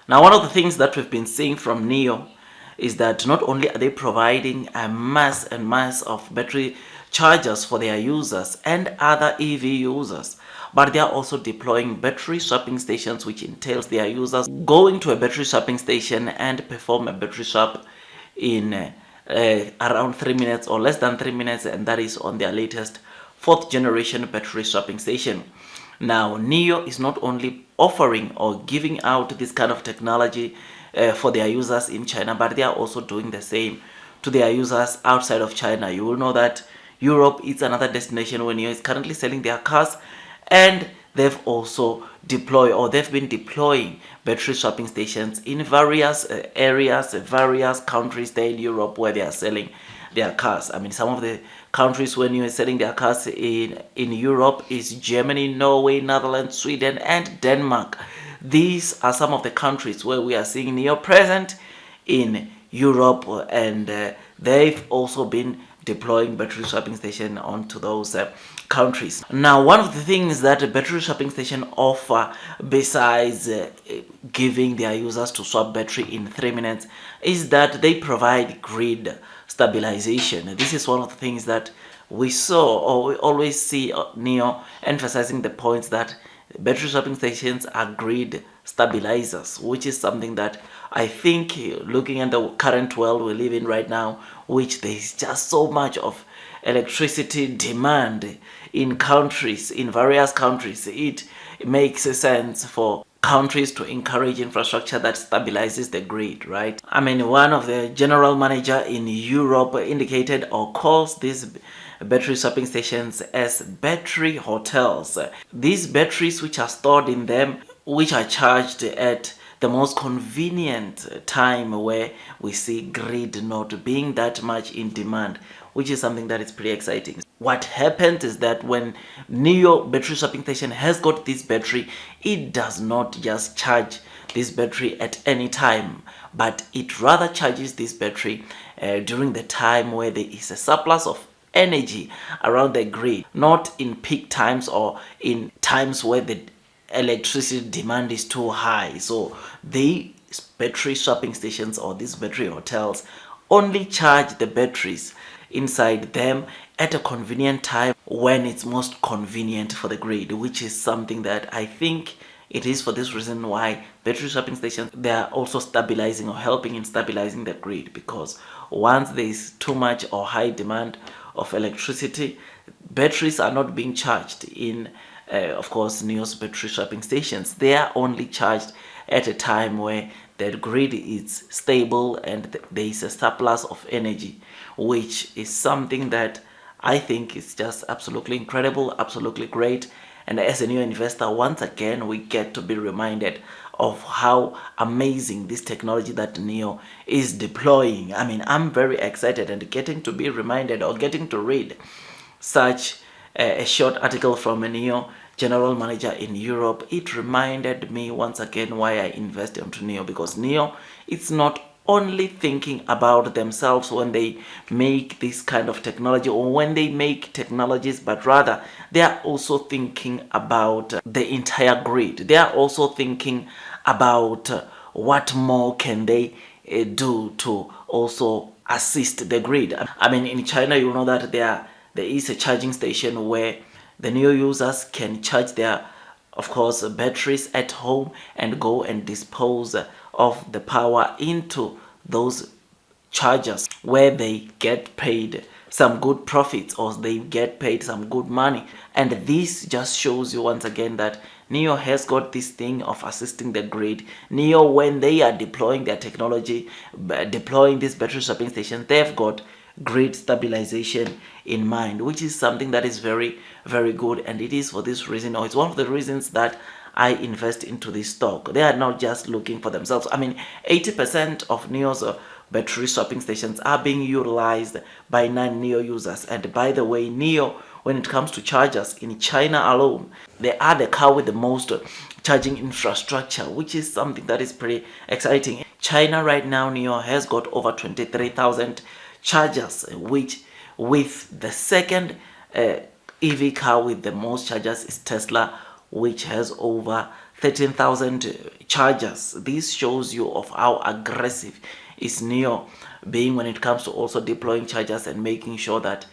Now, one of the things that we've been seeing from NIO is that not only are they providing a mass and mass of battery chargers for their users and other EV users, but they are also deploying battery swapping stations, which entails their users going to a battery swapping station and perform a battery swap in around 3 minutes or less than 3 minutes, and that is on their latest 4th generation battery swapping station. Now, NIO is not only offering or giving out this kind of technology for their users in China, but they are also doing the same to their users outside of China. You will know that Europe is another destination where NIO is currently selling their cars, and they've also they've been deploying battery swapping stations in various areas, various countries there in Europe where they are selling their cars. I mean, some of the countries when you are selling their cars in Europe is Germany, Norway, Netherlands, Sweden, and Denmark. These are some of the countries where we are seeing NIO present in Europe, and they've also been deploying battery swapping station onto those countries. Now, one of the things that a battery swapping station offer, besides giving their users to swap battery in 3 minutes, is that they provide grid stabilization. This is one of the things that we saw, or we always see NIO emphasizing the points that battery swapping stations are grid stabilizers, which is something that I think, looking at the current world we live in right now, which there is just so much of electricity demand in countries, in various countries, it makes sense for countries to encourage infrastructure that stabilizes the grid, right? I mean, one of the general manager in Europe indicated or calls these battery swapping stations as battery hotels. These batteries which are stored in them, which are charged at the most convenient time where we see grid not being that much in demand, which is something that is pretty exciting. What happens is that when NIO battery swapping station has got this battery, it does not just charge this battery at any time, but it rather charges this battery during the time where there is a surplus of energy around the grid, not in peak times or in times where the electricity demand is too high. So the battery swapping stations or these battery hotels only charge the batteries inside them at a convenient time when it's most convenient for the grid, which is something that I think it is for this reason why battery swapping stations, they are also stabilizing or helping in stabilizing the grid, because once there is too much or high demand of electricity, batteries are not being charged in of course NIO's battery swapping stations. They are only charged at a time where the grid is stable and there is a surplus of energy, which is something that I think is just absolutely incredible, absolutely great. And as a new investor, once again, we get to be reminded of how amazing this technology that NIO is deploying. I mean, I'm very excited, and getting to be reminded or getting to read such a short article from a NIO general manager in Europe, it reminded me once again why I invested into NIO, because NIO, it's not only thinking about themselves when they make this kind of technology or when they make technologies, but rather they are also thinking about the entire grid. They are also thinking about what more can they do to also assist the grid. I mean, in China, you know that there is a charging station where the new users can charge their, of course, batteries at home and go and dispose of the power into those chargers, where they get paid some good profits or they get paid some good money. And this just shows you once again that NIO has got this thing of assisting the grid. NIO, when they are deploying their technology, deploying these battery swapping stations, they've got grid stabilization in mind, which is something that is very, very good. And it is for this reason, or it's one of the reasons that I invest into this stock. They are not just looking for themselves. I mean, 80% of NIO's battery swapping stations are being utilized by non-NIO users. And by the way, NIO, when it comes to chargers in China alone, they are the car with the most charging infrastructure, which is something that is pretty exciting. China right now, NIO has got over 23,000 chargers, which with the second EV car with the most chargers is Tesla, which has over 13,000 chargers. This shows you of how aggressive is NIO being when it comes to also deploying chargers and making sure that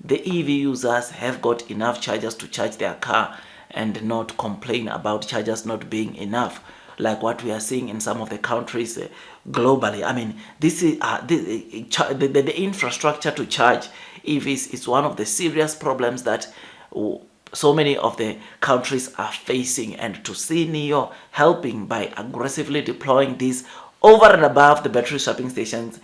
the EV users have got enough chargers to charge their car and not complain about chargers not being enough, like what we are seeing in some of the countries globally. I mean, this is the infrastructure to charge EVs is one of the serious problems that so many of the countries are facing, and to see NIO helping by aggressively deploying this over and above the battery swapping stations,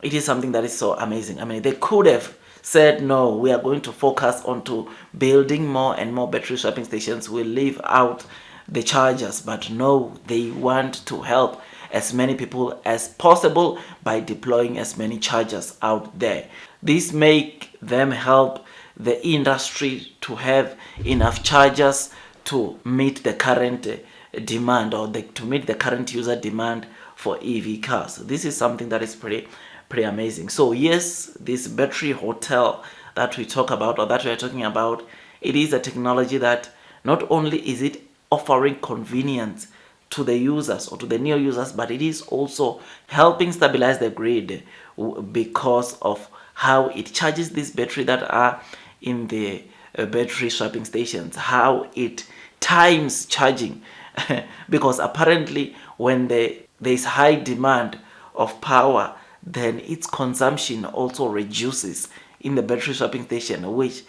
it is something that is so amazing. I mean, they could have said, no, we are going to focus on to building more and more battery swapping stations. We'll leave out the chargers, but no, they want to help as many people as possible by deploying as many chargers out there. This make them help the industry to have enough chargers to meet the current demand, or to meet the current user demand for EV cars. This is something that is pretty amazing. So yes, this battery hotel that we talk about, or that we are talking about, it is a technology that not only is it offering convenience to the users or to the NIO users, but it is also helping stabilize the grid because of how it charges this battery that are in the battery swapping stations, how it times charging because apparently when there is high demand of power, then its consumption also reduces in the battery swapping station, which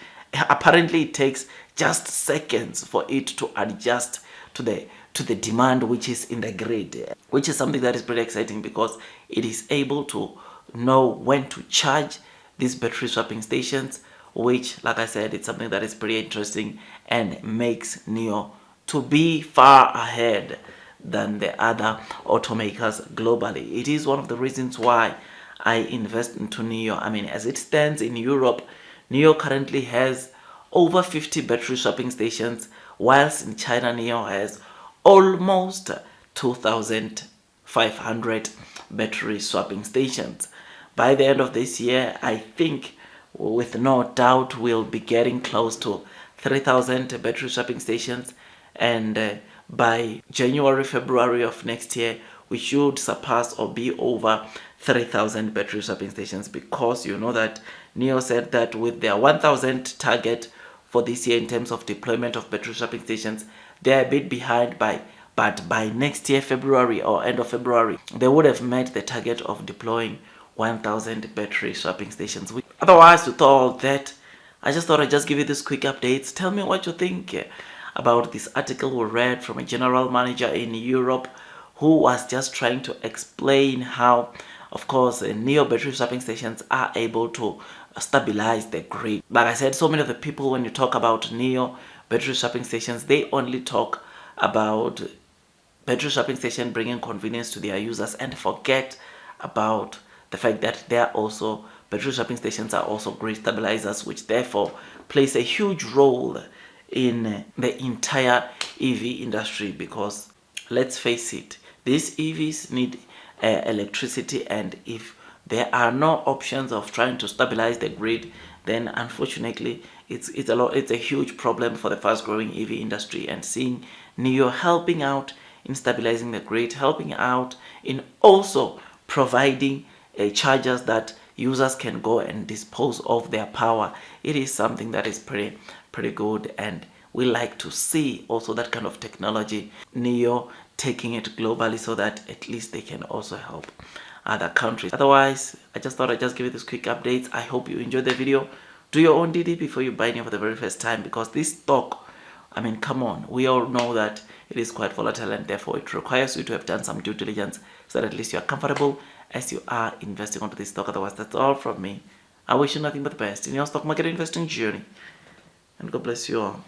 apparently it takes just seconds for it to adjust to the demand which is in the grid, which is something that is pretty exciting because it is able to know when to charge these battery swapping stations, which, like I said, it's something that is pretty interesting and makes NIO to be far ahead than the other automakers globally. It is one of the reasons why I invest into NIO. I mean, as it stands in Europe, NIO currently has over 50 battery swapping stations, whilst in China, NIO has almost 2,500 battery swapping stations. By the end of this year, I think with no doubt we'll be getting close to 3,000 battery swapping stations, and by January, February of next year, we should surpass or be over 3,000 battery swapping stations, because you know that NIO said that with their 1,000 target for this year in terms of deployment of battery swapping stations, they're a bit behind but by next year, February or end of February, they would have met the target of deploying 1,000 battery swapping stations. Otherwise, with all that, I just thought I'd just give you this quick updates. Tell me what you think about this article we read from a general manager in Europe who was just trying to explain how, of course, NIO battery swapping stations are able to stabilize the grid. Like I said, so many of the people, when you talk about NIO battery swapping stations, they only talk about battery swapping station bringing convenience to their users and forget about the fact that they are also battery swapping stations are also grid stabilizers, which therefore plays a huge role in the entire EV industry. Because let's face it, these EVs need electricity, and if there are no options of trying to stabilize the grid, then unfortunately it's a huge problem for the fast growing EV industry. And seeing NIO helping out in stabilizing the grid, helping out in also providing chargers that users can go and dispose of their power, it is something that is pretty good, and we like to see also that kind of technology, NIO taking it globally, so that at least they can also help other countries. Otherwise, I just thought I'd just give you this quick updates. I hope you enjoyed the video. Do your own DD before you buy NIO for the very first time, because this stock, I mean, come on, we all know that it is quite volatile, and therefore it requires you to have done some due diligence so that at least you are comfortable as you are investing onto this stock. Otherwise, that's all from me. I wish you nothing but the best in your stock market investing journey, and God bless you all.